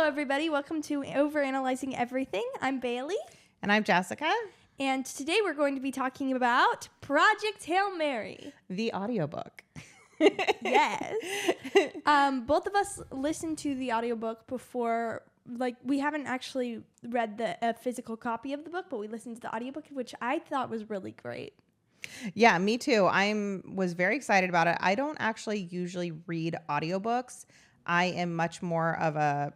Hello, everybody. Welcome to Overanalyzing Everything. I'm Bailey. And I'm Jessica. And today we're going to be talking about Project Hail Mary. The audiobook. Yes. Both of us listened to the audiobook before, we haven't actually read the physical copy of the book, but we listened to the audiobook, which I thought was really great. Yeah, me too. Was very excited about it. I don't actually usually read audiobooks. I am much more of a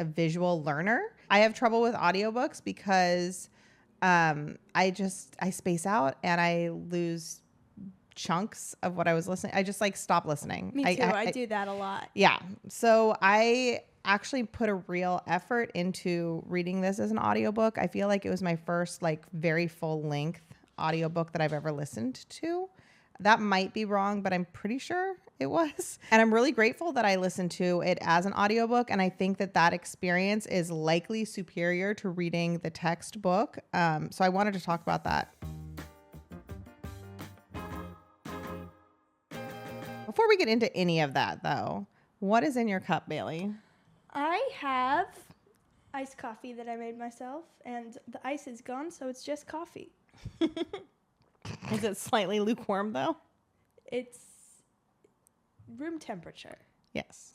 visual learner. I have trouble with audiobooks because I space out and I lose chunks of what I was listening. I just stop listening. Me too. I do that a lot. Yeah. So I actually put a real effort into reading this as an audiobook. I feel like it was my first very full length audiobook that I've ever listened to. That might be wrong, but I'm pretty sure it was. And I'm really grateful that I listened to it as an audiobook. And I think that experience is likely superior to reading the textbook. So I wanted to talk about that. Before we get into any of that, though, what is in your cup, Bailey? I have iced coffee that I made myself, and the ice is gone, so it's just coffee. Is it slightly lukewarm, though? It's room temperature. Yes.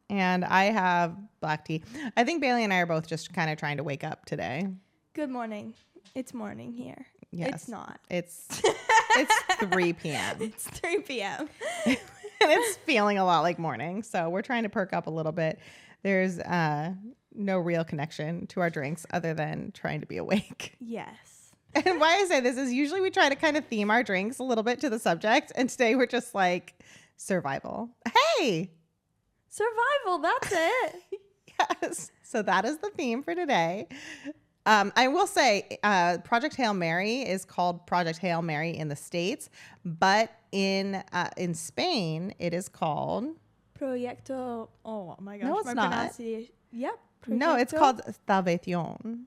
And I have black tea. I think Bailey and I are both just kind of trying to wake up today. Good morning. It's morning here. Yes. It's not. It's 3 p.m. It's 3 p.m. And it's feeling a lot like morning. So we're trying to perk up a little bit. There's no real connection to our drinks other than trying to be awake. Yes. And why I say this is usually we try to kind of theme our drinks a little bit to the subject. And today we're just survival. Hey! Survival, that's it. Yes. So that is the theme for today. I will say Project Hail Mary is called Project Hail Mary in the States, but in Spain it is called Proyecto. Oh my gosh. No, it's not. Yep. No, it's called Salvación.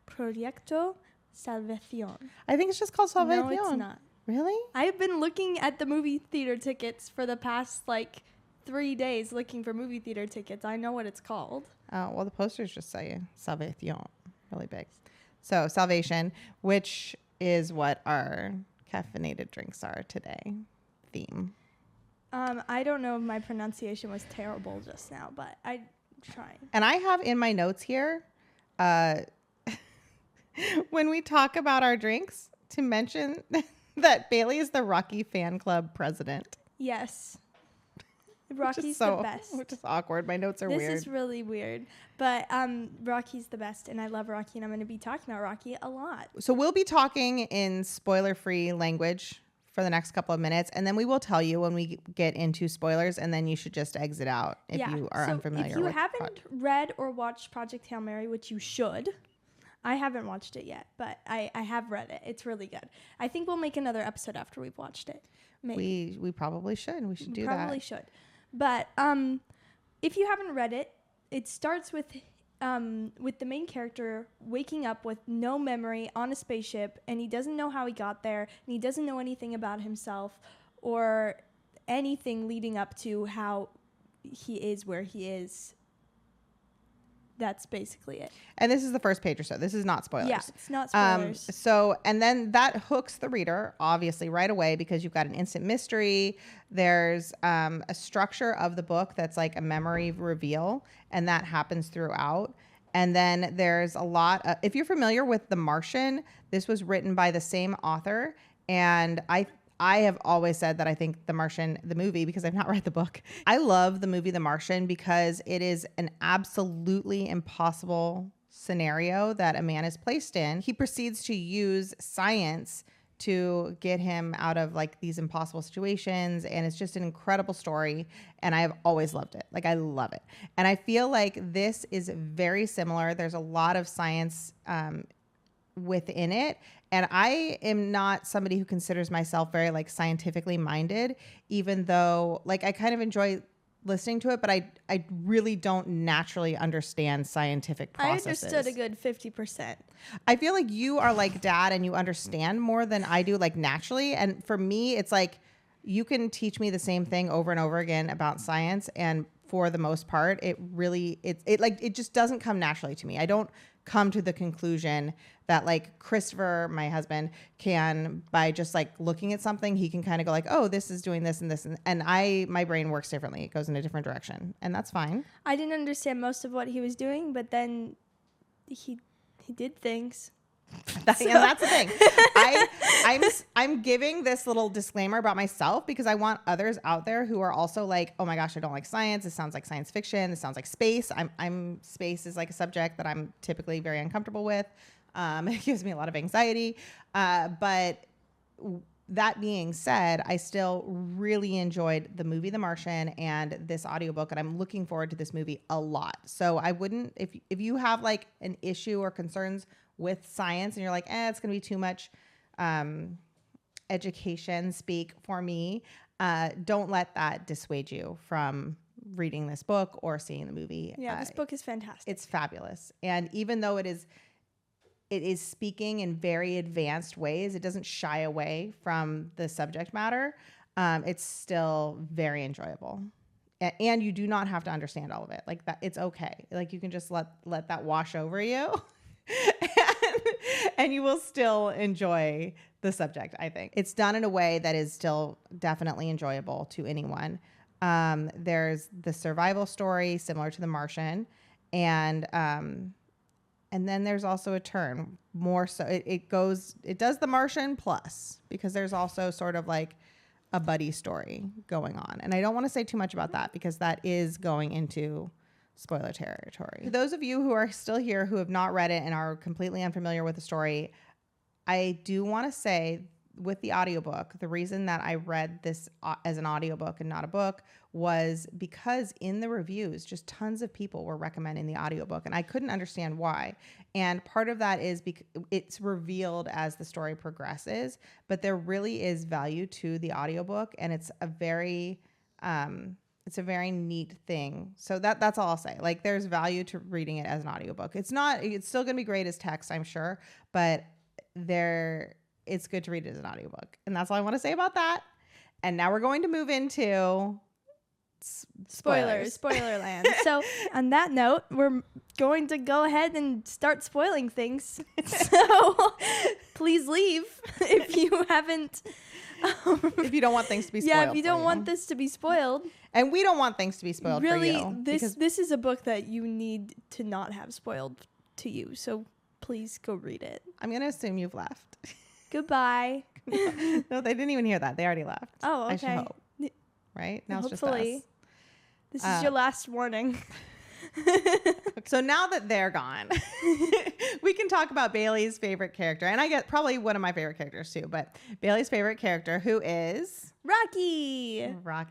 Proyecto Salvación. I think it's just called Salvación. No, it's not. Really? I've been looking at the movie theater tickets for the past 3 days looking for movie theater tickets. I know what it's called. Oh, well, the posters just say Salvación really big. So Salvation, which is what our caffeinated drinks are today. Theme. I don't know if my pronunciation was terrible just now, but I'm trying. And I have in my notes here, when we talk about our drinks, to mention that Bailey is the Rocky fan club president. Yes. Rocky's the best. Which is awkward. My notes are weird. This is really weird. But Rocky's the best, and I love Rocky, and I'm going to be talking about Rocky a lot. So we'll be talking in spoiler-free language for the next couple of minutes, and then we will tell you when we get into spoilers, and then you should just exit out if you are unfamiliar. If you haven't read or watched Project Hail Mary, which you should, I haven't watched it yet, but I have read it. It's really good. I think we'll make another episode after we've watched it. Maybe. We probably should. We should do that. Probably should. But if you haven't read it, it starts with the main character waking up with no memory on a spaceship, and he doesn't know how he got there, and he doesn't know anything about himself or anything leading up to how he is where he is. That's basically it. And this is the first page or so. This is not spoilers. Yeah, it's not spoilers. And then that hooks the reader, obviously, right away, because you've got an instant mystery. There's a structure of the book that's like a memory reveal, and that happens throughout. And then there's a lot of, if you're familiar with The Martian, this was written by the same author. And I have always said that I think The Martian, the movie, because I've not read the book. I love the movie The Martian because it is an absolutely impossible scenario that a man is placed in. He proceeds to use science to get him out of these impossible situations. And it's just an incredible story. And I have always loved it. I love it. And I feel like this is very similar. There's a lot of science within it. And I am not somebody who considers myself very scientifically minded, even though I kind of enjoy listening to it, but I really don't naturally understand scientific processes. I understood a good 50%. I feel like you are like Dad and you understand more than I do naturally. And for me, it's you can teach me the same thing over and over again about science. And for the most part. It really, it just doesn't come naturally to me. I don't come to the conclusion that like Christopher, my husband, can, by just like looking at something, he can kind of go like, oh, this is doing this and this. And my brain works differently. It goes in a different direction, and that's fine. I didn't understand most of what he was doing, but then he did things. And that's the thing. I'm giving this little disclaimer about myself because I want others out there who are also like, oh my gosh, I don't like science. This sounds like science fiction. This sounds like space. Space is like a subject that I'm typically very uncomfortable with. It gives me a lot of anxiety. But that being said, I still really enjoyed the movie The Martian and this audiobook, and I'm looking forward to this movie a lot. So I wouldn't, if you have like an issue or concerns with science and you're like, it's going to be too much education speak for me, don't let that dissuade you from reading this book or seeing the movie. Yeah, this book is fantastic. It's fabulous. And even though it is speaking in very advanced ways, it doesn't shy away from the subject matter. It's still very enjoyable. And you do not have to understand all of it. Like that, it's okay. Like you can just let that wash over you. And you will still enjoy the subject, I think. It's done in a way that is still definitely enjoyable to anyone. There's the survival story similar to The Martian. And then there's also a turn more so. It does The Martian plus, because there's also sort of like a buddy story going on. And I don't want to say too much about that because that is going into spoiler territory. For those of you who are still here who have not read it and are completely unfamiliar with the story, I do want to say with the audiobook, the reason that I read this as an audiobook and not a book was because in the reviews, just tons of people were recommending the audiobook, and I couldn't understand why. And part of that is because it's revealed as the story progresses, but there really is value to the audiobook, and it's a very neat thing. So that's all I'll say. Like there's value to reading it as an audiobook. It's still going to be great as text, I'm sure, but it's good to read it as an audiobook. And that's all I want to say about that. And now we're going to move into Spoilerland. So on that note, we're going to go ahead and start spoiling things. So please leave if you haven't. If you don't want things to be spoiled. Yeah, if you don't want this to be spoiled. And we don't want things to be spoiled really, for you. This is a book that you need to not have spoiled to you. So please go read it. I'm going to assume you've left. Goodbye. No, they didn't even hear that. They already left. Oh, okay. I should hope. Right? Now Hopefully. It's just us. This is your last warning. So now that they're gone, we can talk about Bailey's favorite character. And I get probably one of my favorite characters too, but Bailey's favorite character, who is Rocky.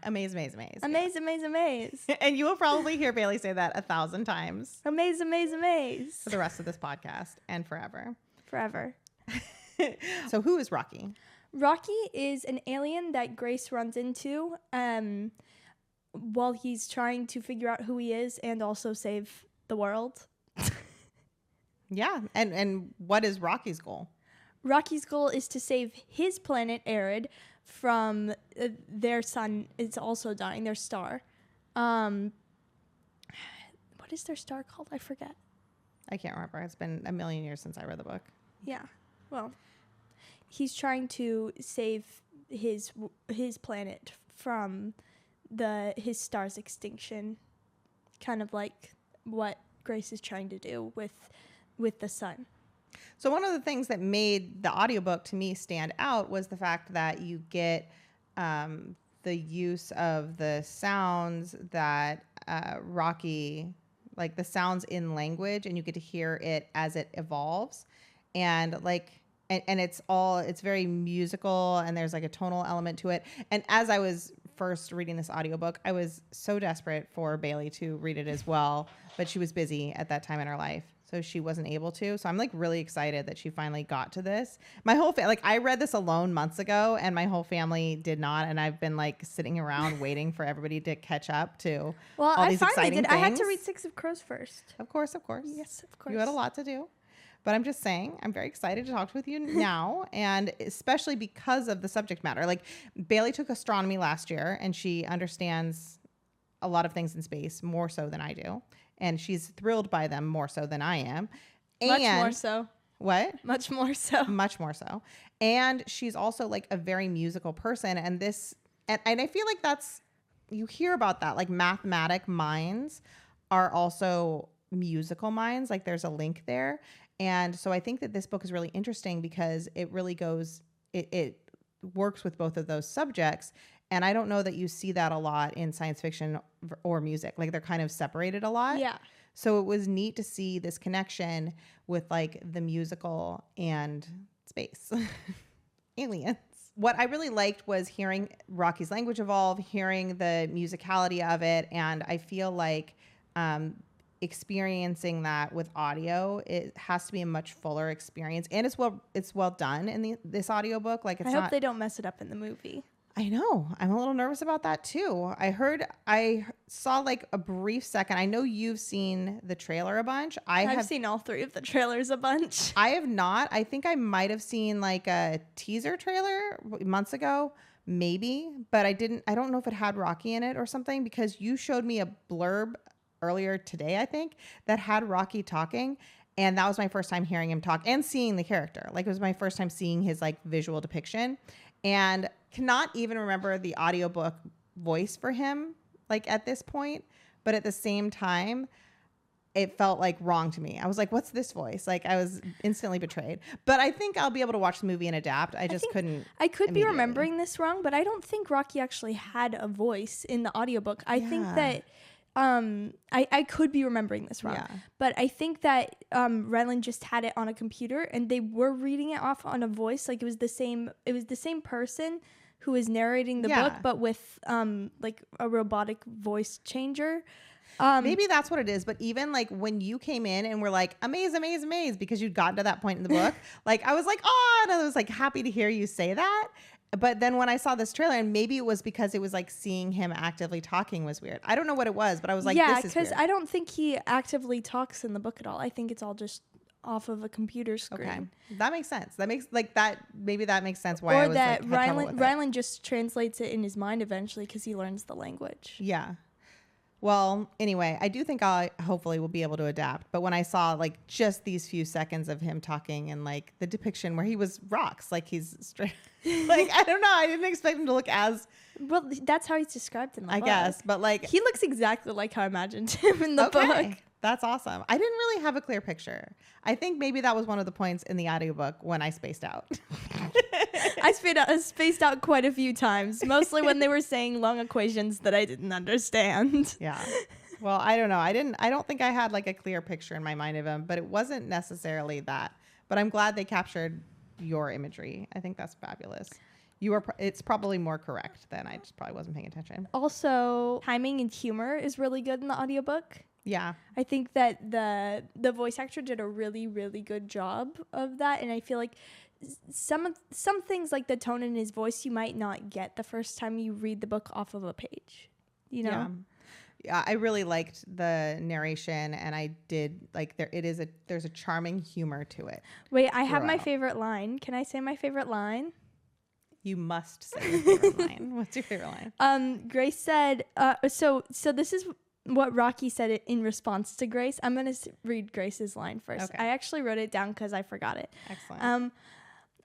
Amaze. Amaze. And you will probably hear Bailey say that 1,000 times. Amaze. For the rest of this podcast and forever. Forever. So who is Rocky? Rocky is an alien that Grace runs into while he's trying to figure out who he is and also save the world. Yeah. And what is Rocky's goal? Rocky's goal is to save his planet, Arid, from their sun. It's also dying, their star. What is their star called? I forget. I can't remember. It's been a million years since I read the book. Yeah. Well, he's trying to save his planet from his star's extinction, kind of like what Grace is trying to do with the sun. So one of the things that made the audiobook to me stand out was the fact that you get the use of the sounds that Rocky, like the sounds in language, and you get to hear it as it evolves. And like, and it's very musical, and there's like a tonal element to it. And as I was first reading this audiobook, I was so desperate for Bailey to read it as well, but she was busy at that time in her life, so she wasn't able to. So I'm like really excited that she finally got to this. My whole like I read this alone months ago, and my whole family did not, and I've been like sitting around waiting for everybody to catch up to all these exciting things. I had to read Six of Crows first. Of course. Yes, of course. You had a lot to do. But I'm just saying, I'm very excited to talk with you now, and especially because of the subject matter. Like, Bailey took astronomy last year, and she understands a lot of things in space more so than I do. And she's thrilled by them more so than I am. Much more so. What? Much more so. Much more so. And she's also like a very musical person. And I feel like you hear about that, like mathematic minds are also musical minds. Like there's a link there. And so I think that this book is really interesting because it really it works with both of those subjects. And I don't know that you see that a lot in science fiction or music. Like they're kind of separated a lot. Yeah. So it was neat to see this connection with like the musical and space. Aliens. What I really liked was hearing Rocky's language evolve, hearing the musicality of it. And I feel like experiencing that with audio, it has to be a much fuller experience. And it's well done in this audiobook. Like I hope they don't mess it up in the movie. I know. I'm a little nervous about that too. I saw like a brief second. I know you've seen the trailer a bunch. I've seen all 3 of the trailers a bunch. I have not. I think I might have seen like a teaser trailer months ago, maybe, but I don't know if it had Rocky in it or something because you showed me a blurb earlier today, I think, that had Rocky talking. And that was my first time hearing him talk and seeing the character. Like it was my first time seeing his like visual depiction. And cannot even remember the audiobook voice for him like at this point, but at the same time it felt like wrong to me. I was like, what's this voice? Like I was instantly betrayed. But I think I'll be able to watch the movie and adapt. I could be remembering this wrong, but I don't think Rocky actually had a voice in the audiobook. I think that I could be remembering this wrong, but I think that Rylan just had it on a computer and they were reading it off on a voice. Like it was the same person who was narrating the book, but with like a robotic voice changer. Maybe that's what it is. But even like when you came in and were like, amaze, because you'd gotten to that point in the book, like I was like, oh, and I was like happy to hear you say that. But then when I saw this trailer, and maybe it was because it was like seeing him actively talking was weird. I don't know what it was, but I was like, this is weird. Because I don't think he actively talks in the book at all. I think it's all just off of a computer screen. Okay, that makes sense. That makes like that. Maybe that makes sense. Why? Or that Rylan just translates it in his mind eventually because he learns the language. Yeah. Well, anyway, I do think I hopefully will be able to adapt. But when I saw like just these few seconds of him talking and like the depiction where he was rocks, like he's straight, like I don't know, I didn't expect him to look as well. That's how he's described in the book. I guess, but like he looks exactly like how I imagined him in the book. That's awesome. I didn't really have a clear picture. I think maybe that was one of the points in the audiobook when I spaced out. I spaced out quite a few times, mostly when they were saying long equations that I didn't understand. Yeah. Well, I don't know. I don't think I had like a clear picture in my mind of him, but it wasn't necessarily that. But I'm glad they captured your imagery. I think that's fabulous. It's probably more correct than I just probably wasn't paying attention. Also, timing and humor is really good in the audiobook. Yeah. I think that the voice actor did a really, really good job of that. And I feel like some things like the tone in his voice you might not get the first time you read the book off of a page, you know? Yeah, I really liked the narration and I did like there's a charming humor to it. Wait, I have my favorite line. Can I say my favorite line? You must say your favorite line. What's your favorite line? Grace said, so this is what Rocky said in response to Grace. I'm going to read Grace's line first. Okay. I actually wrote it down because I forgot it. Excellent.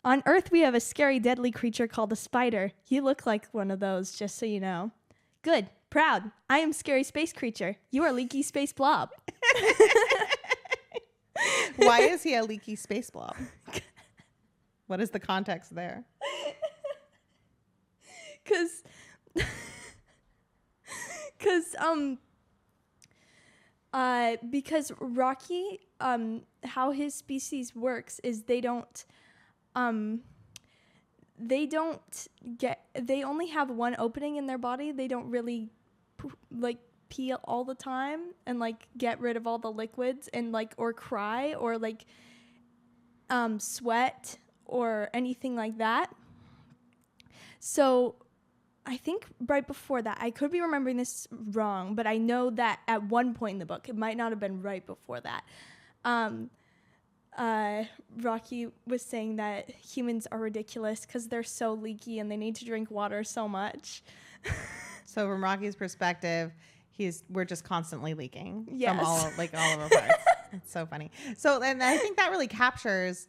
On Earth, we have a scary, deadly creature called a spider. You look like one of those, just so you know. Good. Proud. I am scary space creature. You are leaky space blob. Why is he a leaky space blob? What is the context there? Because Rocky, how his species works is they only have one opening in their body. They don't really like pee all the time and like get rid of all the liquids and like or cry or like sweat or anything like that. So I think right before that, I could be remembering this wrong, but I know that at one point in the book, it might not have been right before that, Rocky was saying that humans are ridiculous because they're so leaky and they need to drink water so much. So from Rocky's perspective, we're just constantly leaking Yes. from all of our parts. It's so funny. So, and I think that really captures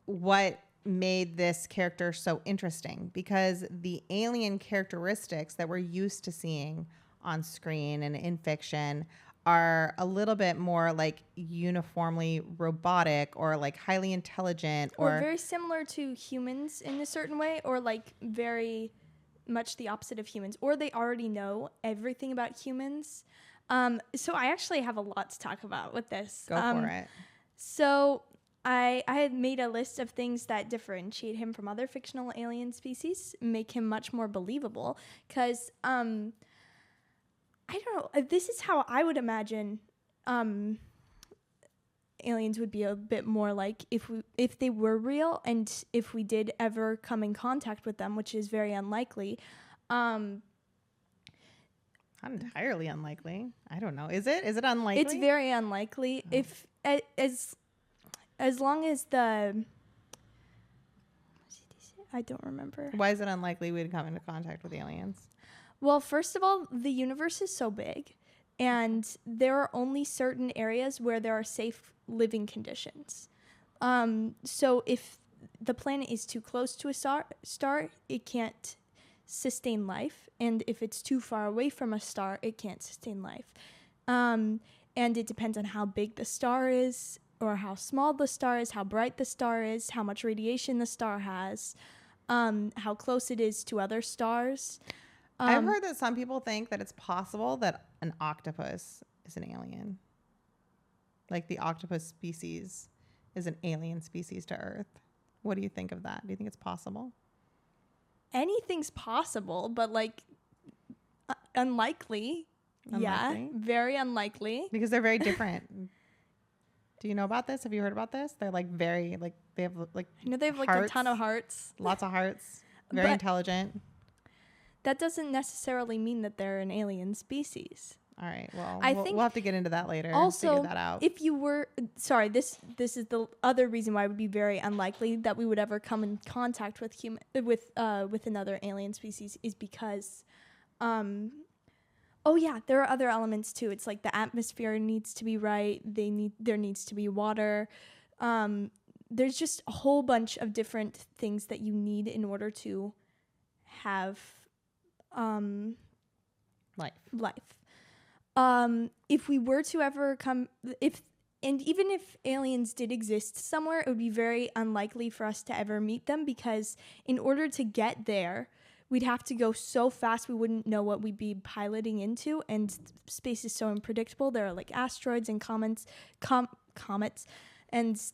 what made this character so interesting, because the alien characteristics that we're used to seeing on screen and in fiction are a little bit more like uniformly robotic or like highly intelligent or very similar to humans in a certain way, or like very much the opposite of humans, or they already know everything about humans. So I actually have a lot to talk about with this. Go for it. So I had made a list of things that differentiate him from other fictional alien species, make him much more believable. Because I don't know, this is how I would imagine aliens would be a bit more like if they were real, and if we did ever come in contact with them, which is very unlikely. Not entirely unlikely. I don't know. Is it unlikely? It's very unlikely. Oh. If as long as the I don't remember. Why is it unlikely we'd come into contact with aliens? Well, first of all, the universe is so big, and there are only certain areas where there are safe living conditions. So if the planet is too close to a star, it can't sustain life. And if it's too far away from a star, it can't sustain life. And it depends on how big the star is, or how small the star is, how bright the star is, how much radiation the star has, how close it is to other stars. I've heard that some people think that it's possible that an octopus is an alien. Like the octopus species is an alien species to Earth. What do you think of that? Do you think it's possible? Anything's possible, but like unlikely. Yeah, very unlikely. Because they're very different. Do you know about this? Have you heard about this? They're like very, like they have like I know they have like a ton of hearts. Lots of hearts. Very intelligent. That doesn't necessarily mean that they're an alien species. All right. Well, we'll have to get into that later. Also, and figure that out. If you were this is the other reason why it would be very unlikely that we would ever come in contact with another alien species, is because, there are other elements too. It's like the atmosphere needs to be right. There needs to be water. There's just a whole bunch of different things that you need in order to have life. If we were to ever even if aliens did exist somewhere, it would be very unlikely for us to ever meet them, because in order to get there, we'd have to go so fast we wouldn't know what we'd be piloting into, and space is so unpredictable. There are like asteroids and comets and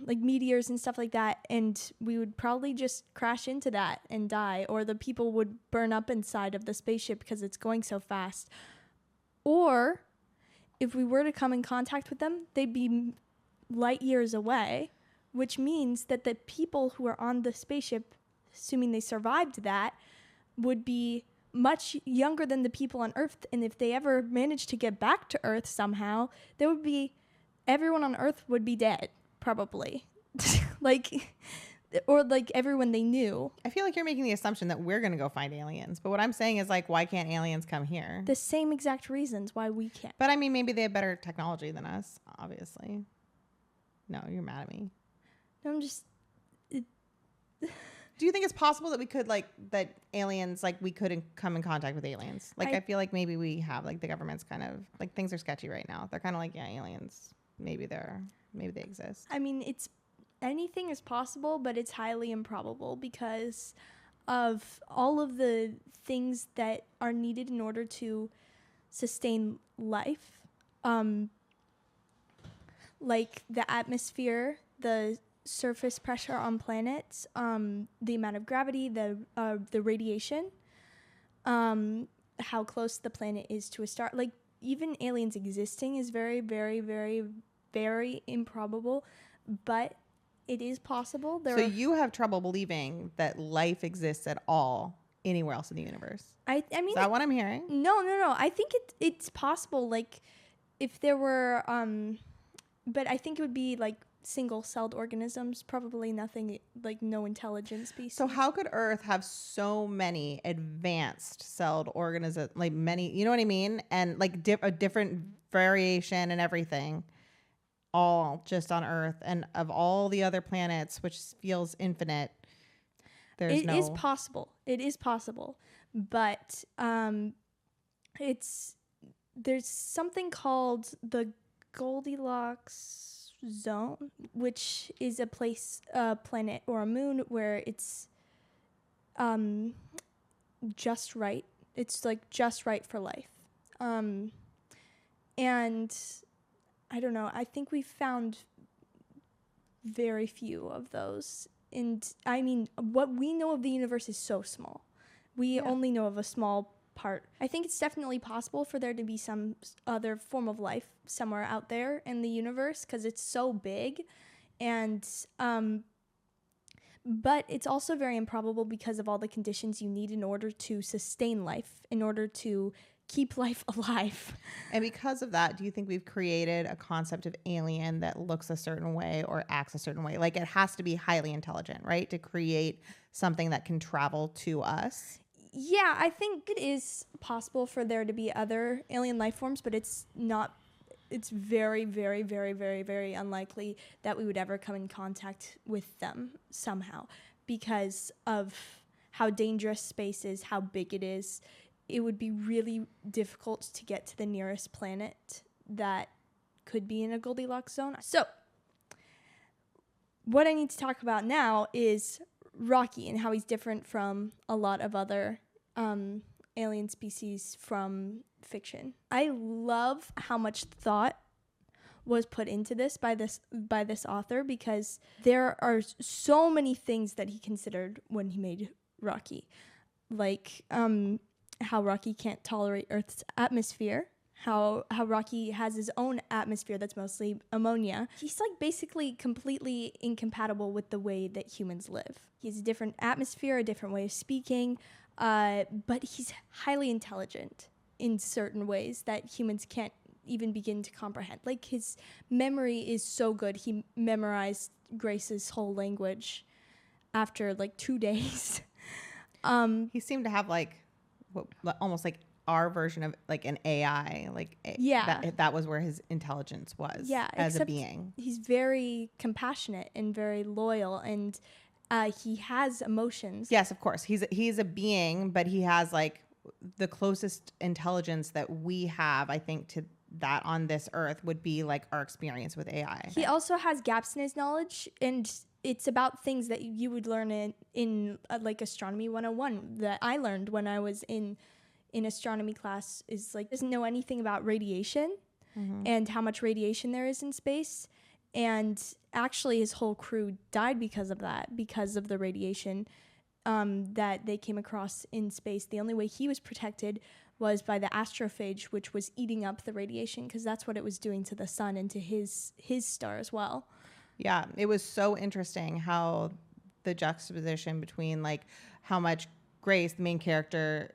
like meteors and stuff like that, and we would probably just crash into that and die, or the people would burn up inside of the spaceship because it's going so fast. Or if we were to come in contact with them, they'd be light years away, which means that the people who are on the spaceship, assuming they survived that, would be much younger than the people on Earth. And if they ever managed to get back to Earth somehow, everyone on Earth would be dead, probably. Or like everyone they knew. I feel like you're making the assumption that we're going to go find aliens. But what I'm saying is, like, why can't aliens come here? The same exact reasons why we can't. But I mean, maybe they have better technology than us, obviously. No, you're mad at me. No, I'm just... Do you think it's possible that we could, like, that aliens, like, we couldn't come in contact with aliens? Like, I feel like maybe we have, like, the government's kind of, like, things are sketchy right now. They're kind of like, yeah, aliens, maybe they exist. I mean, anything is possible, but it's highly improbable because of all of the things that are needed in order to sustain life. Like the atmosphere, the surface pressure on planets, the amount of gravity, the radiation, how close the planet is to a star. Like, even aliens existing is very, very, very, very improbable, but it is possible. So you have trouble believing that life exists at all anywhere else in the universe? I mean, is that what I'm hearing? No. I think it's possible. Like, if there were, but I think it would be like single-celled organisms, probably nothing, like no intelligent species. So how could Earth have so many advanced celled organisms, like many, you know what I mean? And like a different variation and everything, all just on Earth, and of all the other planets, which feels infinite. It is possible. It is possible. But there's something called the Goldilocks zone, which is a planet or a moon where it's just right. It's like just right for life. And I don't know. I think we found very few of those. And I mean, what we know of the universe is so small. We only know of a small part. I think it's definitely possible for there to be some other form of life somewhere out there in the universe because it's so big. And but it's also very improbable because of all the conditions you need in order to sustain life, in order to keep life alive. And because of that, do you think we've created a concept of alien that looks a certain way or acts a certain way? Like it has to be highly intelligent, right? To create something that can travel to us. Yeah, I think it is possible for there to be other alien life forms, but it's not. It's very, very, very, very, very unlikely that we would ever come in contact with them somehow because of how dangerous space is, how big it is. It would be really difficult to get to the nearest planet that could be in a Goldilocks zone. So, what I need to talk about now is Rocky and how he's different from a lot of other alien species from fiction. I love how much thought was put into this by this author because there are so many things that he considered when he made Rocky, like how Rocky can't tolerate Earth's atmosphere, how Rocky has his own atmosphere that's mostly ammonia. He's like basically completely incompatible with the way that humans live. He has a different atmosphere, a different way of speaking, but he's highly intelligent in certain ways that humans can't even begin to comprehend. Like his memory is so good. He memorized Grace's whole language after like 2 days. He seemed to have like almost like our version of like an AI, like that was where his intelligence was as a being. He's very compassionate and very loyal, and he has emotions. Yes, of course. He's a being, but he has like the closest intelligence that we have, I think, to that on this earth would be like our experience with AI. He also has gaps in his knowledge, and it's about things that you would learn in like astronomy 101 that I learned when I was in astronomy class, is like doesn't know anything about radiation and how much radiation there is in space. And actually his whole crew died because of that, because of the radiation that they came across in space. The only way he was protected was by the astrophage, which was eating up the radiation because that's what it was doing to the sun and to his star as well. Yeah, it was so interesting how the juxtaposition between like how much Grace, the main character,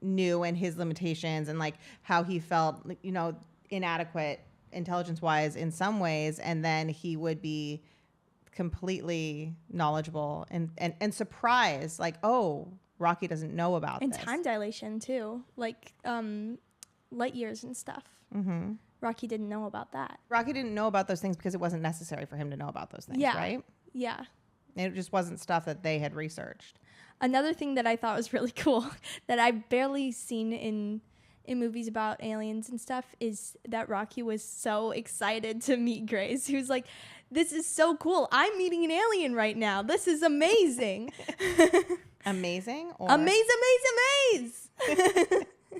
knew and his limitations, and like how he felt, you know, inadequate intelligence-wise in some ways, and then he would be completely knowledgeable and surprised, like, oh, Rocky doesn't know about and this. Time dilation too, like light years and stuff. Rocky didn't know about that. Rocky didn't know about those things because it wasn't necessary for him to know about those things, right? Yeah. It just wasn't stuff that they had researched. Another thing that I thought was really cool that I've barely seen in movies about aliens and stuff is that Rocky was so excited to meet Grace. He was like, this is so cool. I'm meeting an alien right now. This is amazing. Amazing? Or Amaze.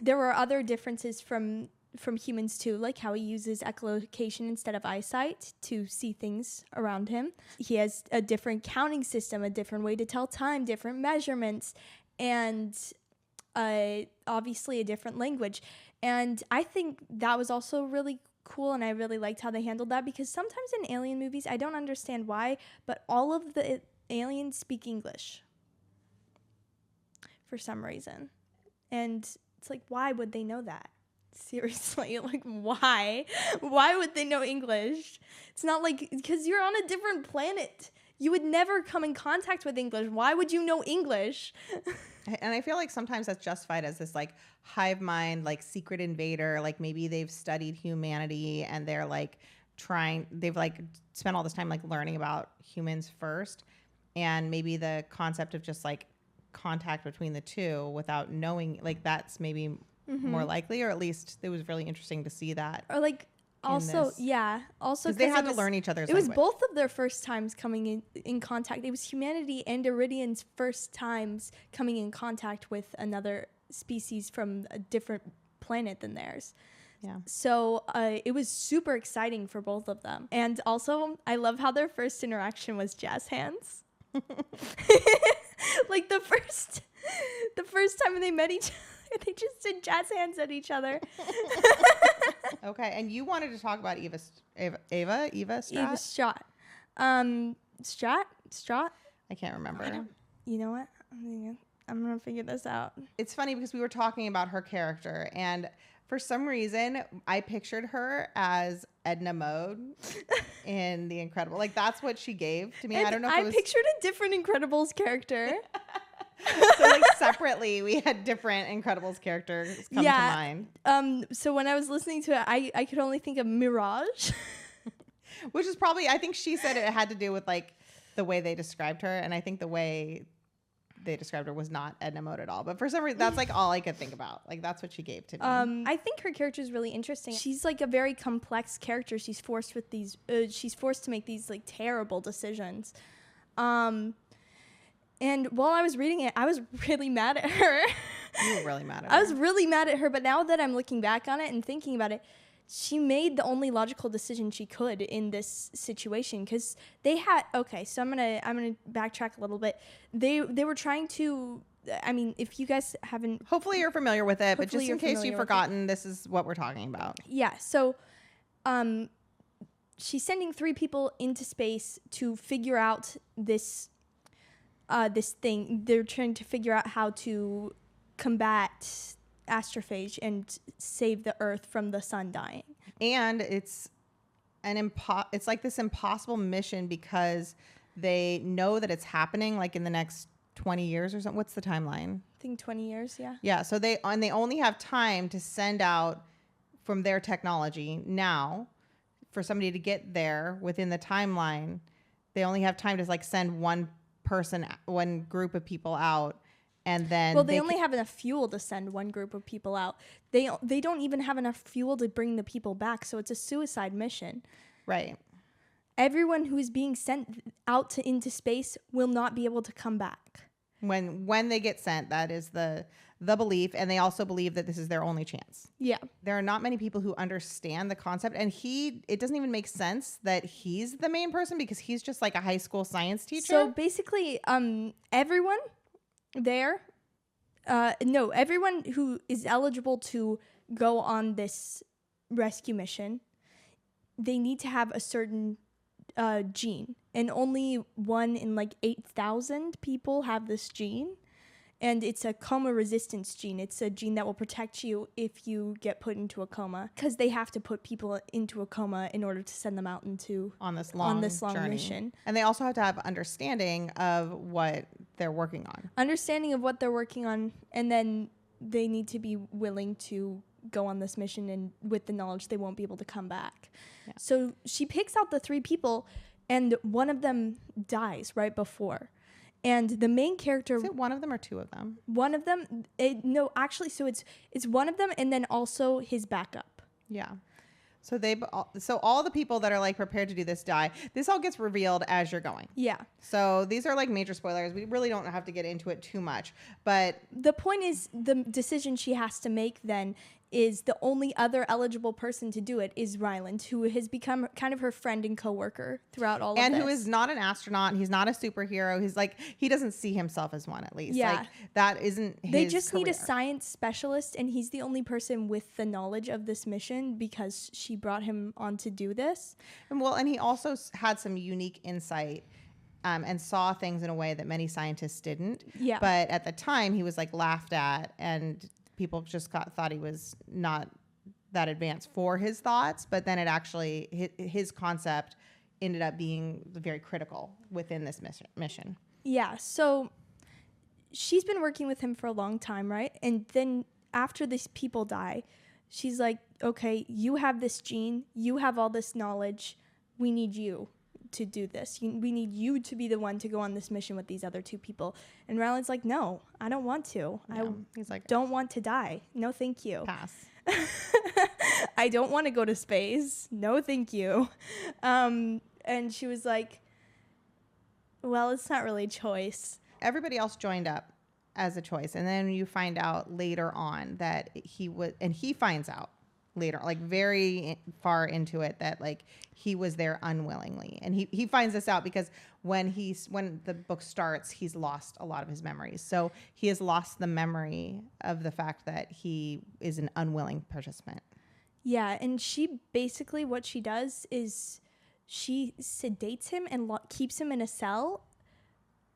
There were other differences from humans too, like how he uses echolocation instead of eyesight to see things around him. He has a different counting system, a different way to tell time, different measurements, and obviously a different language. And I think that was also really cool, and I really liked how they handled that, because sometimes in alien movies, I don't understand why, but all of the aliens speak English for some reason. And it's like, why would they know that? Seriously, like, why? Why would they know English? It's not like, because you're on a different planet. You would never come in contact with English. Why would you know English? And I feel like sometimes that's justified as this like hive mind, like secret invader. Like maybe they've studied humanity and they're like they've like spent all this time like learning about humans first. And maybe the concept of just like contact between the two without knowing, like that's maybe more likely, or at least it was really interesting to see that. Or like, also, because they had to learn each other's language. It was both of their first times coming in contact. It was humanity and Iridian's first times coming in contact with another species from a different planet than theirs. Yeah. So it was super exciting for both of them. And also, I love how their first interaction was jazz hands. Like the first time they met each other, they just did jazz hands at each other. Okay, and you wanted to talk about Eva Strat? Eva Strat. Strat? I can't remember. You know what? I'm going to figure this out. It's funny because we were talking about her character, and for some reason, I pictured her as Edna Mode in The Incredible. Like, that's what she gave to me. And I don't know if I pictured a different Incredibles character. So, like, separately, we had different Incredibles characters come to mind. So when I was listening to it, I could only think of Mirage. Which is probably, I think she said it had to do with, like, the way they described her. And I think the way they described her was not Edna Mode at all. But for some reason, that's, like, all I could think about. Like, that's what she gave to me. I think her character is really interesting. She's, like, a very complex character. She's forced to make these, like, terrible decisions. And while I was reading it, I was really mad at her. You were really mad at her. I was really mad at her, but now that I'm looking back on it and thinking about it, she made the only logical decision she could in this situation, because they had, okay, so I'm gonna backtrack a little bit. They were trying to, I mean, if you guys haven't, hopefully you're familiar with it, but just in case you've forgotten, this is what we're talking about. Yeah. So, she's sending 3 people into space to figure out this thing. They're trying to figure out how to combat astrophage and save the Earth from the sun dying. And it's it's like this impossible mission because they know that it's happening like in the next 20 years or something. What's the timeline? I think 20 years, yeah. Yeah, so they only have time to send out from their technology now for somebody to get there within the timeline. They only have time to like send one group of people out, and then they only have enough fuel to send one group of people out. They don't even have enough fuel to bring the people back, so it's a suicide mission. Right. Everyone who is being sent out into space will not be able to come back. When they get sent, that is the belief, and they also believe that this is their only chance. Yeah. There are not many people who understand the concept, and it doesn't even make sense that he's the main person because he's just like a high school science teacher. So basically, everyone there, everyone who is eligible to go on this rescue mission, they need to have a certain gene, and only 1 in like 8,000 people have this gene. And it's a coma resistance gene. It's a gene that will protect you if you get put into a coma, because they have to put people into a coma in order to send them out on this long journey. Mission. And they also have to have understanding of what they're working on. And then they need to be willing to go on this mission, and with the knowledge they won't be able to come back. Yeah. So she picks out the 3 people, and one of them dies right before. And the main character... Is it one of them or 2 of them? One of them... so it's one of them, and then also his backup. Yeah. So all the people that are like prepared to do this die. This all gets revealed as you're going. Yeah. So these are like major spoilers. We really don't have to get into it too much. But the point is, the decision she has to make then is the only other eligible person to do it is Ryland, who has become kind of her friend and coworker throughout all of this. And who is not an astronaut. He's not a superhero. He's like, he doesn't see himself as one, at least. Yeah. Like, that isn't his They just career. need a science specialist, and he's the only person with the knowledge of this mission because she brought him on to do this. And he also had some unique insight and saw things in a way that many scientists didn't. Yeah. But at the time, he was like laughed at, and people just thought he was not that advance for his thoughts, but then it actually, his concept ended up being very critical within this mission. Yeah, so she's been working with him for a long time, right? And then after these people die, she's like, okay, you have this gene, you have all this knowledge, we need you to do this. We need you to be the one to go on this mission with these other two people. And Ryland's like, no, I don't want to. Yeah. He's like, don't want to die. No, thank you. Pass. I don't want to go to space. No, thank you. And she was like, well, it's not really a choice. Everybody else joined up as a choice. And then you find out later on that he finds out later, like very far into it, that like he was there unwillingly. And he finds this out because when the book starts, he's lost a lot of his memories. So he has lost the memory of the fact that he is an unwilling participant. Yeah. And she basically, what she does is she sedates him and keeps him in a cell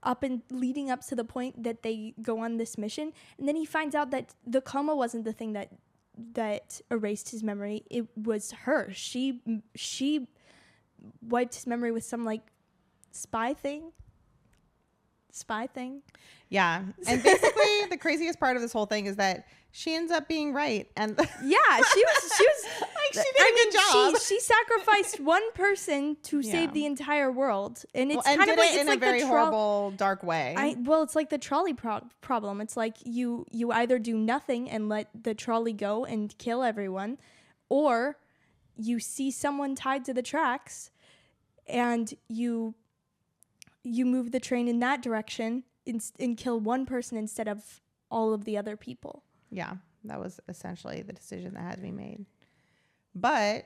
up and leading up to the point that they go on this mission. And then he finds out that the coma wasn't the thing that erased his memory. It was her. She wiped his memory with some like spy thing. Yeah. And basically the craziest part of this whole thing is that she ends up being right. And yeah, she was like, she did a good job. She sacrificed one person to save the entire world. And it's kind of like, it's in like a very horrible, dark way. It's like the trolley problem. It's like you either do nothing and let the trolley go and kill everyone, or you see someone tied to the tracks and you move the train in that direction and kill one person instead of all of the other people. Yeah, that was essentially the decision that had to be made. But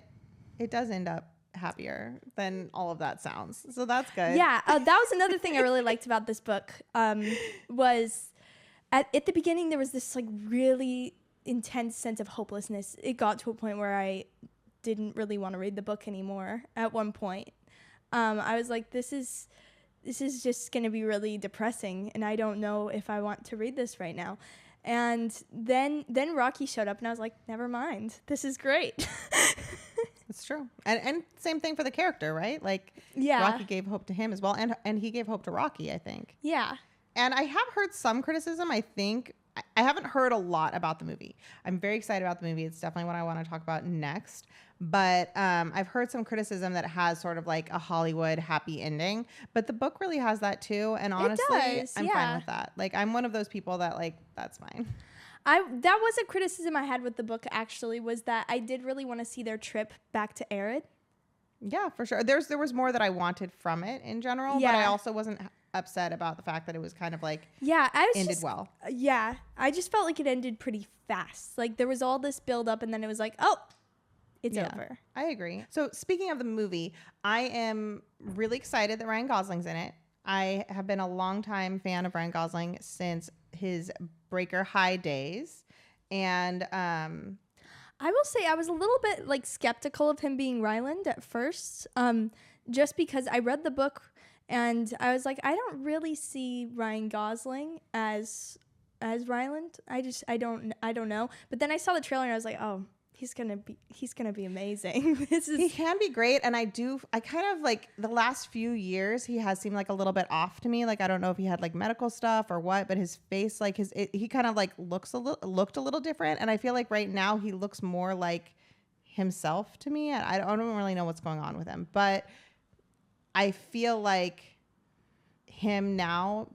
it does end up happier than all of that sounds. So that's good. Yeah, that was another thing I really liked about this book, was at the beginning there was this like really intense sense of hopelessness. It got to a point where I didn't really want to read the book anymore at one point. I was like, this is just going to be really depressing, and I don't know if I want to read this right now. And then Rocky showed up, and I was like, never mind. This is great. It's true. And same thing for the character, right? Like, yeah. Rocky gave hope to him as well, and he gave hope to Rocky, I think. Yeah. And I have heard some criticism, I think. I haven't heard a lot about the movie. I'm very excited about the movie. It's definitely what I want to talk about next. But I've heard some criticism that it has sort of like a Hollywood happy ending. But the book really has that too. And honestly, I'm fine with that. Like, I'm one of those people that like, that's fine. That was a criticism I had with the book, actually, was that I did really want to see their trip back to Arid. Yeah, for sure. There was more that I wanted from it in general. Yeah. But I also wasn't upset about the fact that it was kind of like ended well. Yeah, I just felt like it ended pretty fast. Like there was all this build up and then it was like, oh, it's over. I agree. So speaking of the movie, I am really excited that Ryan Gosling's in it. I have been a longtime fan of Ryan Gosling since his Breaker High days. And I will say I was a little bit like skeptical of him being Ryland at first, just because I read the book and I was like, I don't really see Ryan Gosling as Ryland. I don't know. But then I saw the trailer and I was like, oh, he's gonna be amazing. He can be great, and I kind of like the last few years he has seemed like a little bit off to me. Like I don't know if he had like medical stuff or what, but his face, like he kind of like looked a little different, and I feel like right now he looks more like himself to me. I don't really know what's going on with him, but I feel like him now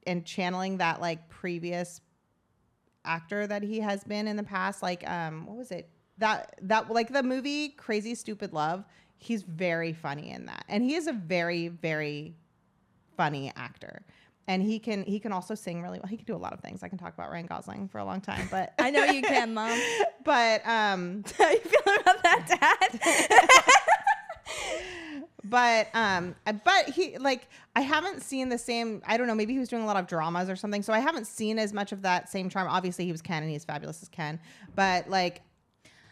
and channeling that like previous actor that he has been in the past, like what was it? That like the movie Crazy Stupid Love, he's very funny in that. And he is a very, very funny actor. And he can also sing really well. He can do a lot of things. I can talk about Ryan Gosling for a long time, but I know you can, Mom. But how you feeling about that, Dad? But he, like, I haven't seen the same, I don't know, maybe he was doing a lot of dramas or something. So I haven't seen as much of that same charm. Obviously he was Ken and he's fabulous as Ken, but like,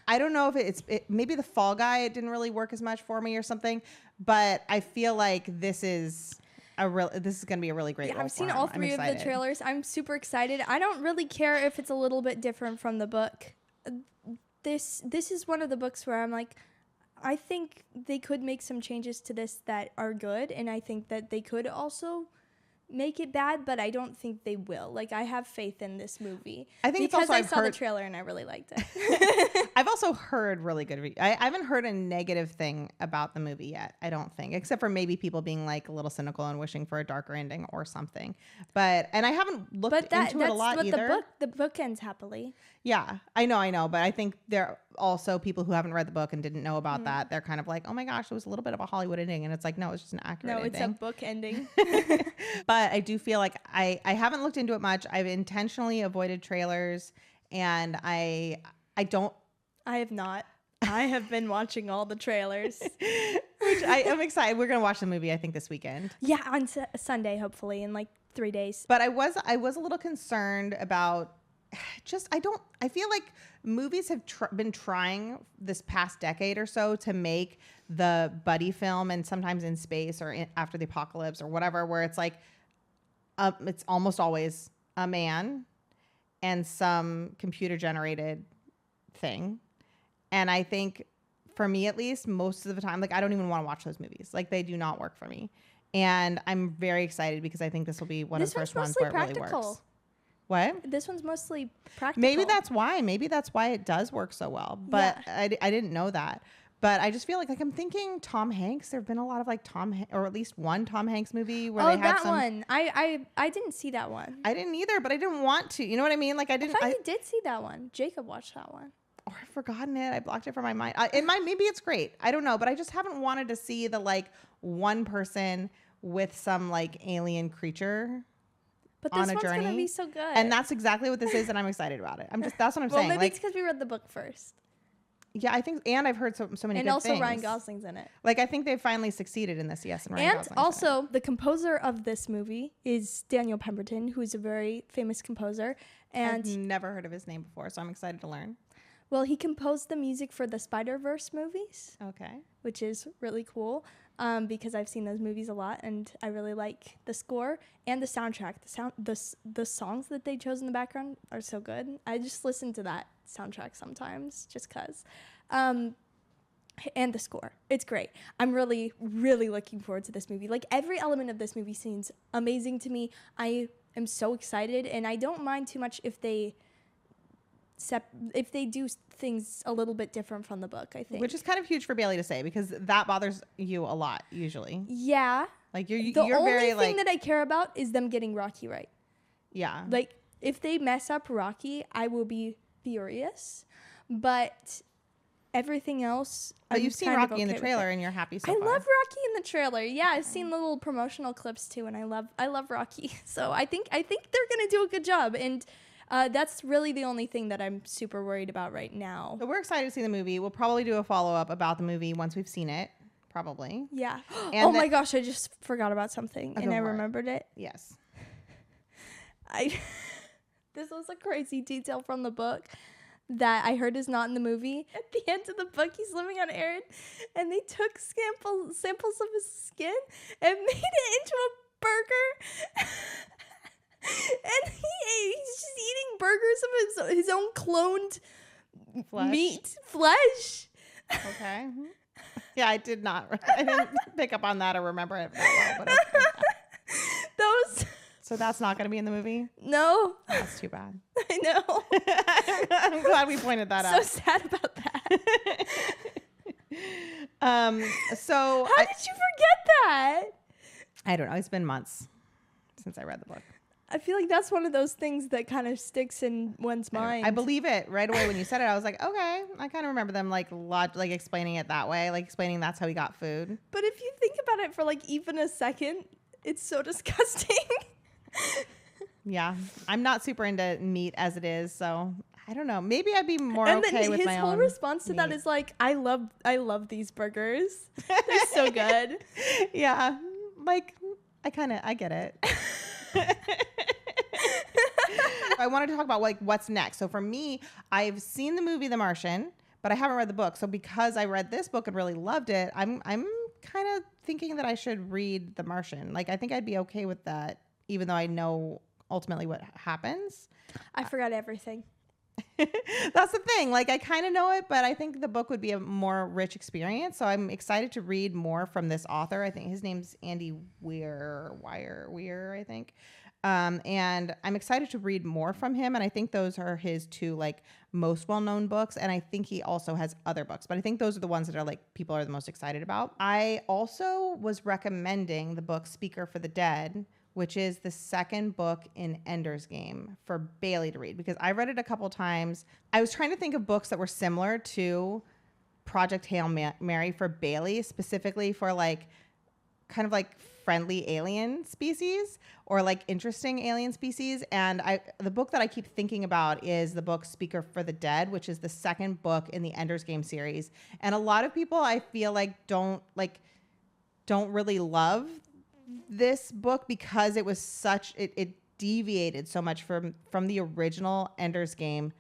I don't know if maybe the Fall Guy, it didn't really work as much for me or something, but I feel like this is going to be a really great role I've seen for him. all three of the trailers. I'm super excited. I don't really care if it's a little bit different from the book. this is one of the books where I'm like, I think they could make some changes to this that are good, and I think that they could also make it bad, but I don't think they will. Like, I have faith in this movie. I think because it's also, I I've saw the heard- trailer and I really liked it. I've also heard really good. I haven't heard a negative thing about the movie yet. I don't think, except for maybe people being like a little cynical and wishing for a darker ending or something. And I haven't looked into it a lot either. The book ends happily. Yeah, I know. But I think there are also people who haven't read the book and didn't know about that. They're kind of like, oh my gosh, it was a little bit of a Hollywood ending. And it's like, no, it's just an accurate ending. No, it's a book ending. But I do feel like I haven't looked into it much. I've intentionally avoided trailers, and I don't. I have not. I have been watching all the trailers. Which I am excited. We're going to watch the movie, I think, this weekend. Yeah, on Sunday, hopefully, in like 3 days. But I was a little concerned about I feel like movies have been trying this past decade or so to make the buddy film, and sometimes in space or after the apocalypse or whatever, where it's like, it's almost always a man and some computer generated thing. And I think, for me at least, most of the time, like, I don't even want to watch those movies. Like, they do not work for me. And I'm very excited because I think this will be one of the first ones where it really works. What? This one's mostly practical. Maybe that's why it does work so well. But yeah. I didn't know that. But I just feel like I'm thinking Tom Hanks. There have been a lot of like or at least one Tom Hanks movie where they had some. One. I didn't see that one. I didn't either, but I didn't want to. You know what I mean? Like, I didn't. I did see that one. Jacob watched that one. Or I've forgotten it. I blocked it from my mind. Maybe it's great. I don't know, but I just haven't wanted to see the like one person with some like alien creature. But this one's gonna be so good. And that's exactly what this is, and I'm excited about it. That's what I'm saying. Maybe it's because we read the book first. Yeah, I think, and I've heard so many good things. And also Ryan Gosling's in it. Like, I think they've finally succeeded in this, yes. And Ryan Gosling's also, the composer of this movie is Daniel Pemberton, who's a very famous composer. And I've never heard of his name before, so I'm excited to learn. Well, he composed the music for the Spider-Verse movies. Okay. Which is really cool, because I've seen those movies a lot, and I really like the score and the soundtrack. The songs that they chose in the background are so good. I just listen to that soundtrack sometimes, just cause. And the score, it's great. I'm really, really looking forward to this movie. Like, every element of this movie seems amazing to me. I am so excited, and I don't mind too much if they do things a little bit different from the book, I think. Which is kind of huge for Bailey to say, because that bothers you a lot, usually. Yeah. Like, you're the very, only thing that I care about is them getting Rocky right. Yeah. Like, if they mess up Rocky, I will be furious. But everything else, But you've seen Rocky in the trailer, and you're happy so far. I love Rocky in the trailer. Yeah, I've seen little promotional clips too, and I love Rocky. So I think they're gonna do a good job, and that's really the only thing that I'm super worried about right now. So we're excited to see the movie. We'll probably do a follow-up about the movie once we've seen it, probably. Yeah. And my gosh, I just forgot about something, and I remembered it. Yes. This was a crazy detail from the book that I heard is not in the movie. At the end of the book, he's living on Erin, and they took samples of his skin and made it into a burger. And he's just eating burgers of his own cloned flesh. Okay. Yeah, I didn't pick up on that or remember it that well, but So that's not going to be in the movie? No. That's too bad. I know. I'm glad we pointed that out. So sad about that. So how did you forget that? I don't know. It's been months since I read the book. I feel like that's one of those things that kind of sticks in one's mind. I believe it right away when you said it. I was like, okay, I kind of remember them like explaining it that way, like explaining that's how he got food. But if you think about it for like even a second, it's so disgusting. Yeah, I'm not super into meat as it is, so I don't know. Maybe I'd be more okay with my own. His whole response to that is like, I love these burgers. They're so good. Yeah, like I get it. I wanted to talk about like what's next. So for me, I've seen the movie The Martian, but I haven't read the book. So because I read this book and really loved it, I'm kind of thinking that I should read The Martian. Like, I think I'd be okay with that, even though I know ultimately what happens. I forgot everything. That's the thing. Like, I kind of know it, but I think the book would be a more rich experience. So I'm excited to read more from this author. I think his name's Andy Weir, I think. And I'm excited to read more from him. And I think those are his two like most well-known books. And I think he also has other books, but I think those are the ones that are like people are the most excited about. I also was recommending the book Speaker for the Dead, which is the second book in Ender's Game for Bailey to read, because I read it a couple times. I was trying to think of books that were similar to Project Hail Mary for Bailey, specifically for like kind of like friendly alien species or like interesting alien species. And the book that I keep thinking about is the book Speaker for the Dead, which is the second book in the Ender's Game series. And a lot of people I feel like don't really love this book because it was such it deviated so much from the original Ender's Game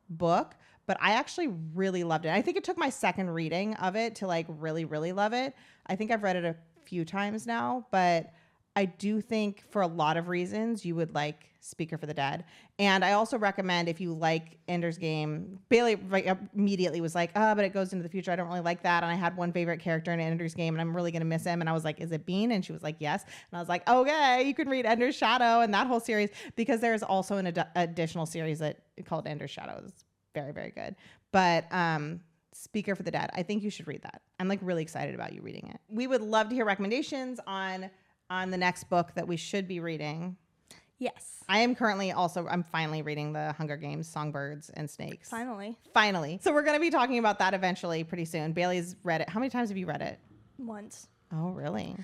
book, but I actually really loved it. I think it took my second reading of it to like really love it. I think I've read it a few times now, but I do think for a lot of reasons you would like Speaker for the Dead. And I also recommend, if you like Ender's Game, Bailey immediately was like, but it goes into the future. I don't really like that. And I had one favorite character in Ender's Game and I'm really going to miss him. And I was like, is it Bean? And she was like, yes. And I was like, okay, you can read Ender's Shadow and that whole series, because there's also an additional series that called Ender's Shadow. It's very, very good. But Speaker for the Dead, I think you should read that. I'm like really excited about you reading it. We would love to hear recommendations on the next book that we should be reading. Yes. I'm finally reading the Hunger Games, Songbirds and Snakes. Finally. So we're going to be talking about that eventually pretty soon. Bailey's read it. How many times have you read it? Once. Oh, really?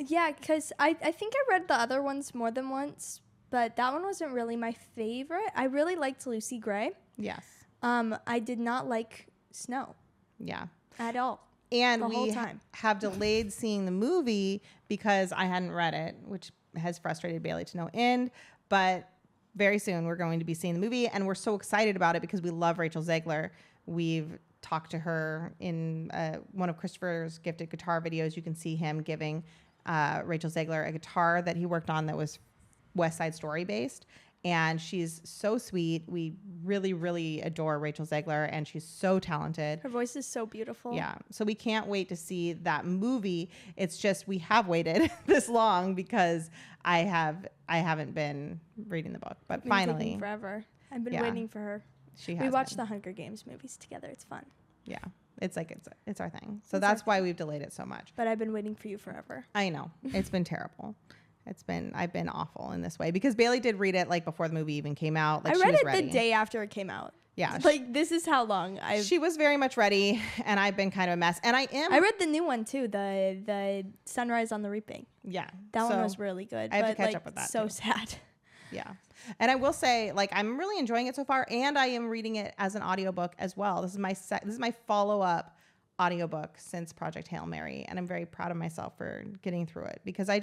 Yeah, because I think I read the other ones more than once, but that one wasn't really my favorite. I really liked Lucy Gray. Yes. I did not like Snow. Yeah. At all. And the whole we time. have delayed seeing the movie because I hadn't read it, which has frustrated Bailey to no end. But very soon we're going to be seeing the movie, and we're so excited about it because we love Rachel Zegler. We've talked to her in one of Christopher's Gifted Guitar videos. You can see him giving Rachel Zegler a guitar that he worked on that was West Side Story based. And she's so sweet. We really adore Rachel Zegler, and she's so talented. Her voice is so beautiful. Yeah. So we can't wait to see that movie. It's just we have waited this long because I haven't been reading the book. But finally. Taking forever. I've been waiting for her. We watched the Hunger Games movies together. It's fun. Yeah. It's like it's our thing. So that's why we've delayed it so much. But I've been waiting for you forever. I know. It's been terrible. I've been awful in this way because Bailey did read it like before the movie even came out. Like, I read it the day after it came out. Yeah. Like, this is how long she was very much ready, and I've been kind of a mess. And I read the new one too, the Sunrise on the Reaping. Yeah. That one was really good. I have to catch up with that. So too. sad. Yeah. And I will say, like, I'm really enjoying it so far, and I am reading it as an audiobook as well. This is my follow-up audiobook since Project Hail Mary, and I'm very proud of myself for getting through it because I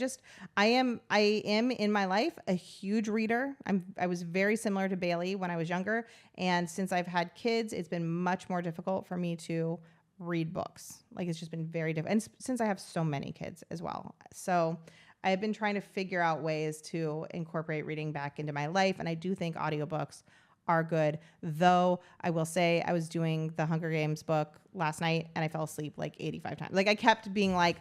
am in my life a huge reader. I was very similar to Bailey when I was younger, and since I've had kids, it's been much more difficult for me to read books. Like, it's just been very difficult, and since I have so many kids as well. So I've been trying to figure out ways to incorporate reading back into my life, and I do think audiobooks are good, though I will say I was doing the Hunger Games book last night and I fell asleep like 85 times. Like, I kept being like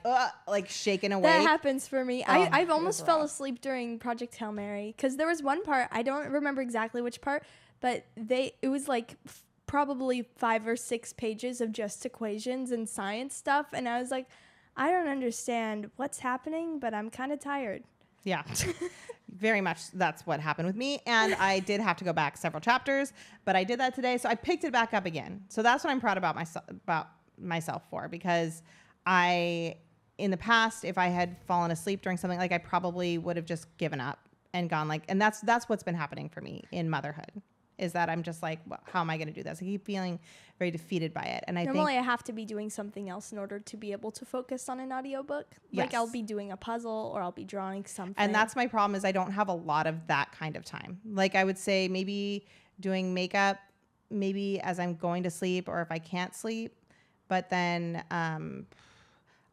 shaken awake. That happens for me. I've almost fell asleep during Project Hail Mary because there was one part, I don't remember exactly which part, but it was like probably 5 or 6 pages of just equations and science stuff, and I was like, I don't understand what's happening, but I'm kind of tired. Yeah, very much. That's what happened with me. And I did have to go back several chapters, but I did that today. So I picked it back up again. So that's what I'm proud about myself for, because in the past, if I had fallen asleep during something, like, I probably would have just given up and gone and that's what's been happening for me in motherhood, is that I'm just like, well, how am I going to do this? I keep feeling very defeated by it. And normally I have to be doing something else in order to be able to focus on an audiobook. Yes. Like, I'll be doing a puzzle or I'll be drawing something. And that's my problem, is I don't have a lot of that kind of time. Like, I would say maybe doing makeup, maybe as I'm going to sleep or if I can't sleep. But then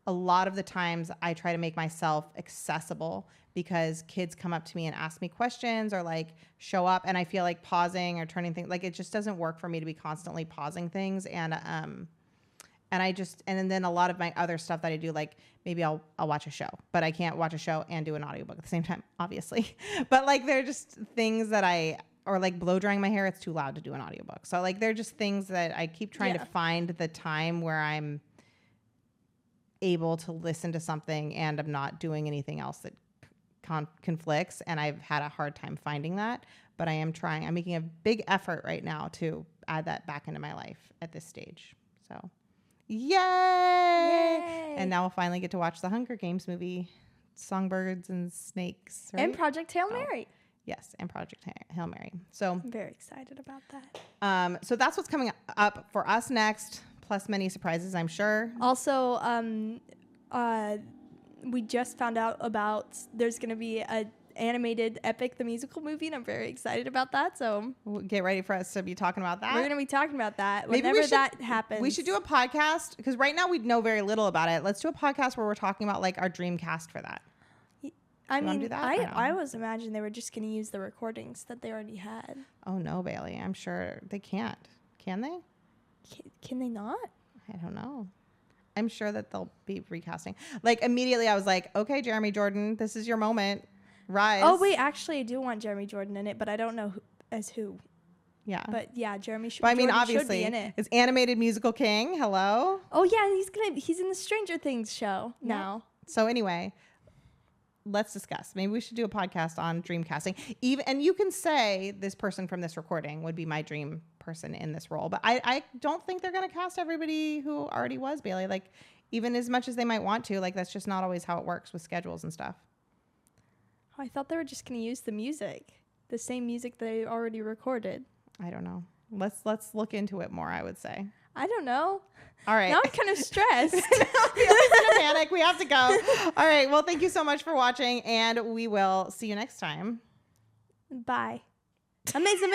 a lot of the times I try to make myself accessible because kids come up to me and ask me questions or like show up, and I feel like pausing or turning things, like it just doesn't work for me to be constantly pausing things. And then a lot of my other stuff that I do, like maybe I'll watch a show, but I can't watch a show and do an audiobook at the same time, obviously. But like, they're just things that or like blow drying my hair, it's too loud to do an audiobook. So like, they're just things that I keep trying to find the time where I'm able to listen to something and I'm not doing anything else that conflicts. And I've had a hard time finding that, but I'm making a big effort right now to add that back into my life at this stage. So Yay! And now we'll finally get to watch the Hunger Games movie, Songbirds and Snakes. Right? And Project Hail Mary. Yes, and Project Hail Mary. So I'm very excited about that. So that's what's coming up for us next, plus many surprises, I'm sure. Also, we just found out about there's going to be a animated Epic the musical movie, and I'm very excited about that. So get ready for us to be talking about that. We're going to be talking about that whenever that happens. We should do a podcast because right now we know very little about it. Let's do a podcast where we're talking about like our dream cast for that. I mean, I was imagining they were just going to use the recordings that they already had. Oh no, Bailey! I'm sure they can't. Can they? Can they not? I don't know. I'm sure that they'll be recasting. Like immediately, I was like, okay, Jeremy Jordan, this is your moment. Rise. Oh wait, actually, I do want Jeremy Jordan in it, but I don't know who. Yeah. But yeah, Jeremy but I mean, Jordan obviously, should be in it. It's animated musical king. Hello. Oh yeah, he's in the Stranger Things show now. So anyway, let's discuss. Maybe we should do a podcast on dream casting. And you can say this person from this recording would be my dream person in this role, but I don't think they're going to cast everybody who already was, Bailey. Like, even as much as they might want to, like that's just not always how it works with schedules and stuff. Oh, I thought they were just going to use the same music they already recorded. I don't know. Let's look into it more, I would say. I don't know. All right. Now I'm kind of stressed. I'm in a panic. We have to go. All right. Well, thank you so much for watching, and we will see you next time. Bye. Amazing.